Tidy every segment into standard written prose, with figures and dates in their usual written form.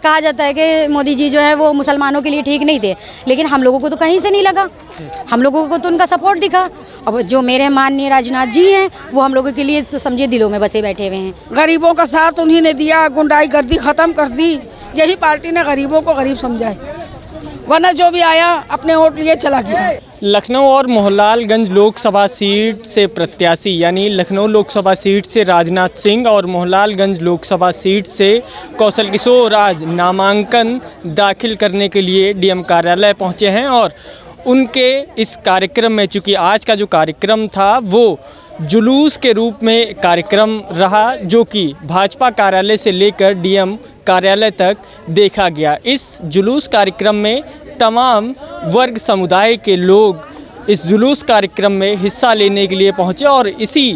कहा जाता है कि मोदी जी जो है वो मुसलमानों के लिए ठीक नहीं थे, लेकिन हम लोगों को तो कहीं से नहीं लगा। हम लोगों को तो उनका सपोर्ट दिखा। अब जो मेरे माननीय राजनाथ जी हैं वो हम लोगों के लिए तो समझिए दिलों में बसे बैठे हुए हैं। गरीबों का साथ उन्हीं ने दिया, गुंडाई गर्दी खत्म कर दी। यही पार्टी ने गरीबों को गरीब समझा है, वरना जो भी आया अपने वोट लिए चला गया। लखनऊ और मोहनलालगंज लोकसभा सीट से प्रत्याशी यानी लखनऊ लोकसभा सीट से राजनाथ सिंह और मोहनलालगंज लोकसभा सीट से कौशल किशोर आज नामांकन दाखिल करने के लिए डीएम कार्यालय पहुंचे हैं। और उनके इस कार्यक्रम में, चूँकि आज का जो कार्यक्रम था वो जुलूस के रूप में कार्यक्रम रहा, जो कि भाजपा कार्यालय से लेकर डीएम कार्यालय तक देखा गया। इस जुलूस कार्यक्रम में तमाम वर्ग समुदाय के लोग इस जुलूस कार्यक्रम में हिस्सा लेने के लिए पहुंचे और इसी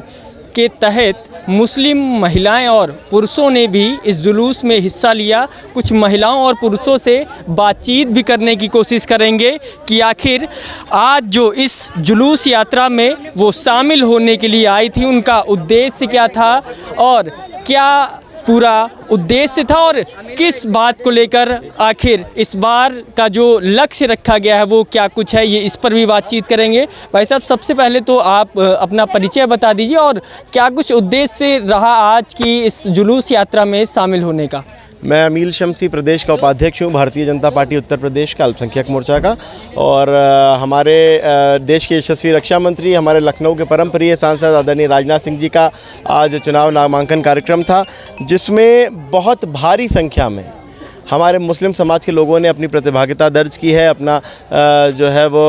के तहत मुस्लिम महिलाएं और पुरुषों ने भी इस जुलूस में हिस्सा लिया। कुछ महिलाओं और पुरुषों से बातचीत भी करने की कोशिश करेंगे कि आखिर आज जो इस जुलूस यात्रा में वो शामिल होने के लिए आई थी, उनका उद्देश्य क्या था और क्या पूरा उद्देश्य था और किस बात को लेकर आखिर इस बार का जो लक्ष्य रखा गया है वो क्या कुछ है, ये इस पर भी बातचीत करेंगे। भाई साहब, सबसे पहले तो आप अपना परिचय बता दीजिए और क्या कुछ उद्देश्य रहा आज की इस जुलूस यात्रा में शामिल होने का। मैं अमील शम्सी प्रदेश का उपाध्यक्ष हूँ, भारतीय जनता पार्टी उत्तर प्रदेश का अल्पसंख्यक मोर्चा का। और हमारे देश के यशस्वी रक्षा मंत्री, हमारे लखनऊ के परम प्रिय सांसद आदरणीय राजनाथ सिंह जी का आज चुनाव नामांकन कार्यक्रम था, जिसमें बहुत भारी संख्या में हमारे मुस्लिम समाज के लोगों ने अपनी प्रतिभागिता दर्ज की है, अपना जो है वो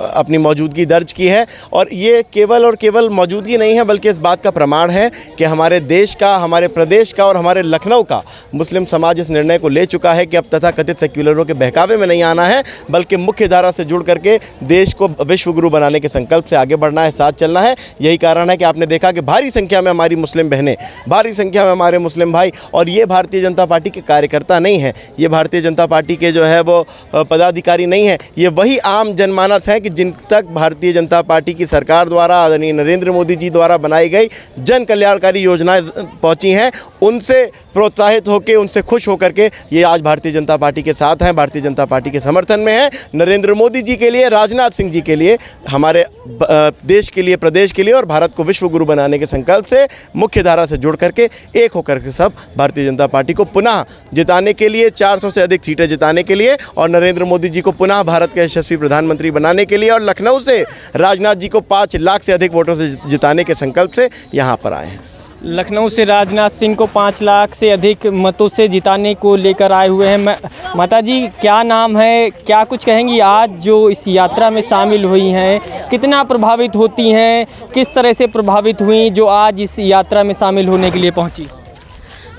अपनी मौजूदगी दर्ज की है। और ये केवल और केवल मौजूदगी नहीं है, बल्कि इस बात का प्रमाण है कि हमारे देश का, हमारे प्रदेश का और हमारे लखनऊ का मुस्लिम समाज इस निर्णय को ले चुका है कि अब तथाकथित सेक्युलरों के बहकावे में नहीं आना है, बल्कि मुख्य धारा से जुड़ करके देश को विश्व गुरु बनाने के संकल्प से आगे बढ़ना है, साथ चलना है। यही कारण है कि आपने देखा कि भारी संख्या में हमारी मुस्लिम बहनें, भारी संख्या में हमारे मुस्लिम भाई, और ये भारतीय जनता पार्टी के कार्यकर्ता नहीं है, ये भारतीय जनता पार्टी के जो है वो पदाधिकारी नहीं है, ये वही आम जनमानस हैं कि जिन तक भारतीय जनता पार्टी की सरकार द्वारा, आदरणीय नरेंद्र मोदी जी द्वारा बनाई गई जन कल्याणकारी योजनाएं पहुंची हैं, उनसे प्रोत्साहित होकर, उनसे खुश होकर के ये आज भारतीय जनता पार्टी के साथ हैं, भारतीय जनता पार्टी के समर्थन में हैं। नरेंद्र मोदी जी के लिए, राजनाथ सिंह जी के लिए, हमारे देश के लिए, प्रदेश के लिए और भारत को विश्व गुरु बनाने के संकल्प से मुख्य धारा से जुड़ करके एक होकर के सब भारतीय जनता पार्टी को पुनः जिताने के लिए, 400 से अधिक सीटें जिताने के लिए और नरेंद्र मोदी जी को पुनः भारत के यशस्वी प्रधानमंत्री बनाने के लिए और लखनऊ से राजनाथ जी को 5 लाख से अधिक वोटों से जिताने के संकल्प से यहाँ पर आए हैं। लखनऊ से राजनाथ सिंह को 5 लाख से अधिक मतों से जिताने को लेकर आए हुए हैं। माता जी, क्या नाम है, क्या कुछ कहेंगी आज जो इस यात्रा में शामिल हुई हैं, कितना प्रभावित होती हैं, किस तरह से प्रभावित हुई जो आज इस यात्रा में शामिल होने के लिए पहुंची?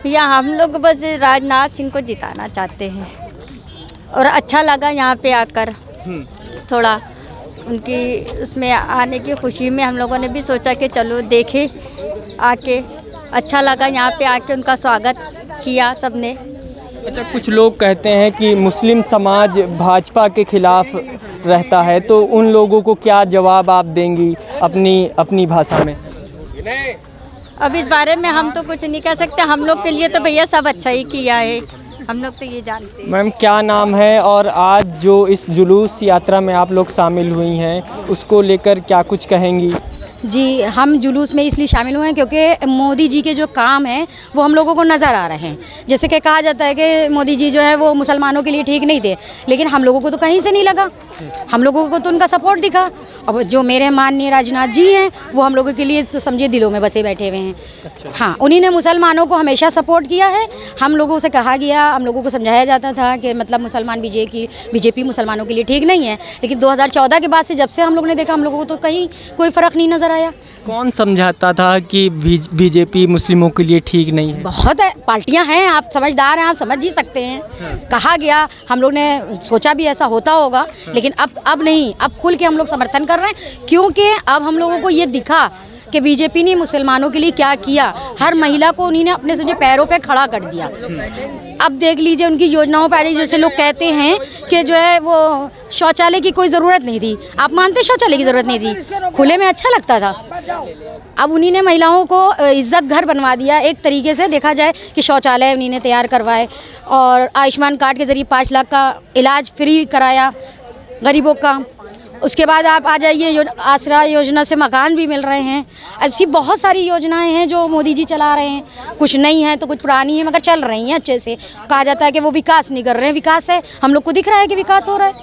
भैया, हम लोग बस राजनाथ सिंह को जिताना चाहते हैं और अच्छा लगा यहाँ पे आकर। थोड़ा उनकी उसमें आने की खुशी में हम लोगों ने भी सोचा कि चलो देखें, आके अच्छा लगा यहाँ पे आके, उनका स्वागत किया सबने। अच्छा, कुछ लोग कहते हैं कि मुस्लिम समाज भाजपा के खिलाफ रहता है, तो उन लोगों को क्या जवाब आप देंगी अपनी भाषा में? अब इस बारे में हम तो कुछ नहीं कह सकते, हम लोग के लिए तो भैया सब अच्छा ही किया है, हम लोग तो ये जानते हैं। मैम, क्या नाम है और आज जो इस जुलूस यात्रा में आप लोग शामिल हुई हैं उसको लेकर क्या कुछ कहेंगी? जी, हम जुलूस में इसलिए शामिल हुए हैं क्योंकि मोदी जी के जो काम हैं वो हम लोगों को नज़र आ रहे हैं। जैसे कि कहा जाता है कि मोदी जी जो है वो मुसलमानों के लिए ठीक नहीं थे, लेकिन हम लोगों को तो कहीं से नहीं लगा। हम लोगों को तो उनका सपोर्ट दिखा। अब जो मेरे माननीय राजनाथ जी हैं वो हम लोगों के लिए तो समझिए दिलों में बसे बैठे हुए हैं। अच्छा। हाँ, उन्हीं ने मुसलमानों को हमेशा सपोर्ट किया है। हम लोगों से कहा गया, हम लोगों को समझाया जाता था कि मतलब मुसलमान बीजेपी मुसलमानों के लिए ठीक नहीं है, लेकिन 2014 के बाद से जब से हम लोग ने देखा, हम लोगों को तो कहीं कोई फ़र्क नहीं नज़र आया। कौन समझाता था कि बीजेपी मुस्लिमों के लिए ठीक नहीं है? बहुत है, पार्टियां हैं, आप समझदार हैं, आप समझ ही सकते हैं। कहा गया, हम लोग ने सोचा भी ऐसा होता होगा, लेकिन अब नहीं, अब खुल के हम लोग समर्थन कर रहे हैं, क्योंकि अब हम लोगों को ये दिखा कि बीजेपी ने मुसलमानों के लिए क्या किया। हर महिला को उन्हीं ने अपने समझे पैरों पे खड़ा कर दिया। अब देख लीजिए उनकी योजनाओं पर जैसे लोग कहते हैं कि जो है वो शौचालय की कोई ज़रूरत नहीं थी। आप मानते शौचालय की ज़रूरत नहीं थी, खुले में अच्छा लगता था। अब उन्हीं ने महिलाओं को इज्जत घर बनवा दिया एक तरीके से देखा जाए कि शौचालय उन्हीं ने तैयार करवाए और आयुष्मान कार्ड के ज़रिए 5 लाख का इलाज फ्री कराया गरीबों का। उसके बाद आप आ जाइए आसरा योजना से मकान भी मिल रहे हैं। ऐसी बहुत सारी योजनाएं हैं जो मोदी जी चला रहे हैं, कुछ नई हैं तो कुछ पुरानी हैं मगर चल रही हैं अच्छे से। कहा जाता है कि वो विकास नहीं कर रहे हैं, विकास है, हम लोग को दिख रहा है कि विकास हो रहा है।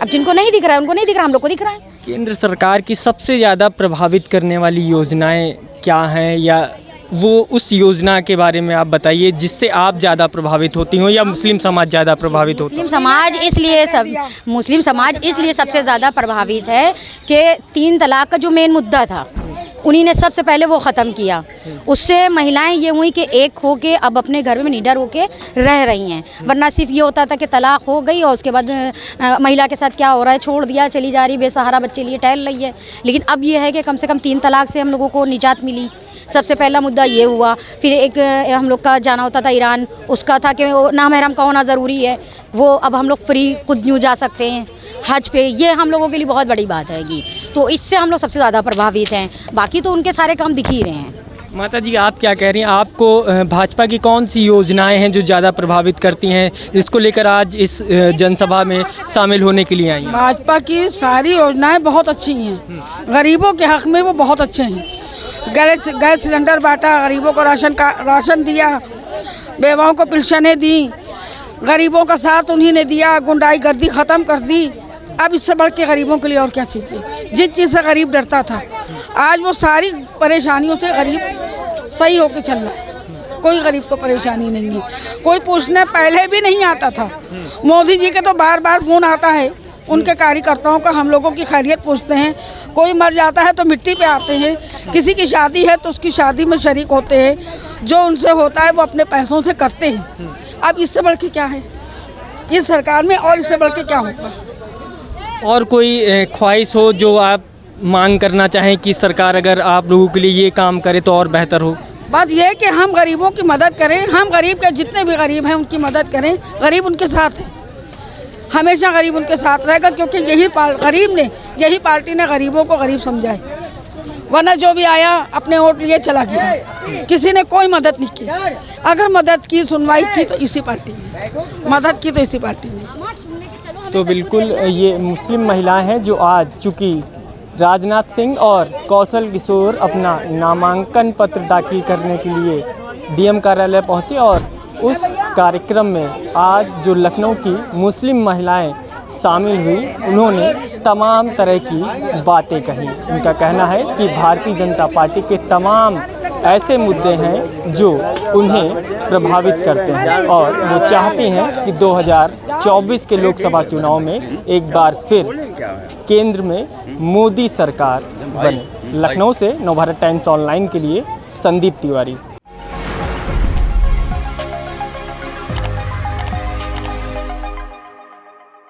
अब जिनको नहीं दिख रहा है उनको नहीं दिख रहा, हम लोग को दिख रहा है। केंद्र सरकार की सबसे ज़्यादा प्रभावित करने वाली योजनाएं क्या हैं, या वो उस योजना के बारे में आप बताइए जिससे आप ज़्यादा प्रभावित होती हो या मुस्लिम समाज ज़्यादा प्रभावित होती है? मुस्लिम समाज इसलिए सबसे ज़्यादा प्रभावित है कि 3 तलाक का जो मेन मुद्दा था उन्हीं ने सबसे पहले वो ख़त्म किया। उससे महिलाएं ये हुई कि एक हो के अब अपने घर में निडर होके रह रही हैं, वरना सिर्फ ये होता था कि तलाक हो गई और उसके बाद महिला के साथ क्या हो रहा है, छोड़ दिया, चली जा रही, बेसहारा बच्चे लिए टहल रही है। लेकिन अब ये है कि कम से कम 3 तलाक से हम लोगों को निजात मिली। सबसे पहला मुद्दा ये हुआ। फिर एक हम लोग का जाना होता था ईरान, उसका था कि वो नामहरम का होना ज़रूरी है, वो अब हम लोग फ्री खुद यूँ जा सकते हैं हज पे। ये हम लोगों के लिए बहुत बड़ी बात हैगी, तो इससे हम लोग सबसे ज़्यादा प्रभावित हैं। बाकी तो उनके सारे काम दिख ही रहे हैं। माता जी आप क्या कह रही हैं, आपको भाजपा की कौन सी योजनाएं हैं जो ज़्यादा प्रभावित करती हैं, जिसको लेकर आज इस जनसभा में शामिल होने के लिए आई हैं? भाजपा की सारी योजनाएं बहुत अच्छी हैं, गरीबों के हक में वो बहुत अच्छे हैं। गैस सिलेंडर बांटा, गरीबों को राशन दिया, बेवाओं को पेंशनें दी, गरीबों का साथ उन्हीं ने दिया, गुंडाई गर्दी ख़त्म कर दी। अब इससे बढ़ के गरीबों के लिए और क्या चाहिए? जिस चीज़ से गरीब डरता था आज वो सारी परेशानियों से गरीब सही होकर चल रहा है। कोई गरीब को परेशानी नहीं है, कोई पूछने पहले भी नहीं आता था। मोदी जी के तो बार बार फ़ोन आता है, उनके कार्यकर्ताओं का हम लोगों की खैरियत पूछते हैं। कोई मर जाता है तो मिट्टी पे आते हैं, किसी की शादी है तो उसकी शादी में शरीक होते हैं, जो उनसे होता है वो अपने पैसों से करते हैं। अब इससे बढ़ के क्या है इस सरकार में, और इससे बढ़ के क्या होगा? और कोई ख्वाहिश हो जो आप मांग करना चाहें कि सरकार अगर आप लोगों के लिए ये काम करे तो और बेहतर हो? बस ये कि हम गरीबों की मदद करें, हम गरीब के जितने भी गरीब हैं उनकी मदद करें। गरीब उनके साथ है, हमेशा गरीब उनके साथ रहेगा, क्योंकि यही पार्टी ने गरीबों को गरीब समझा है। वरना जो भी आया अपने वोट लिए चला गया, किसी ने कोई मदद नहीं की। अगर मदद की, सुनवाई की तो इसी पार्टी ने, मदद की तो इसी पार्टी ने। तो बिल्कुल ये मुस्लिम महिलाएं हैं जो आज चूँकि राजनाथ सिंह और कौशल किशोर अपना नामांकन पत्र दाखिल करने के लिए डीएम कार्यालय पहुंचे, और उस कार्यक्रम में आज जो लखनऊ की मुस्लिम महिलाएं शामिल हुई, उन्होंने तमाम तरह की बातें कही। उनका कहना है कि भारतीय जनता पार्टी के तमाम ऐसे मुद्दे हैं जो उन्हें प्रभावित करते हैं और वो चाहते हैं कि 2024 के लोकसभा चुनाव में एक बार फिर केंद्र में मोदी सरकार बने। लखनऊ से नवभारत टाइम्स ऑनलाइन के लिए संदीप तिवारी।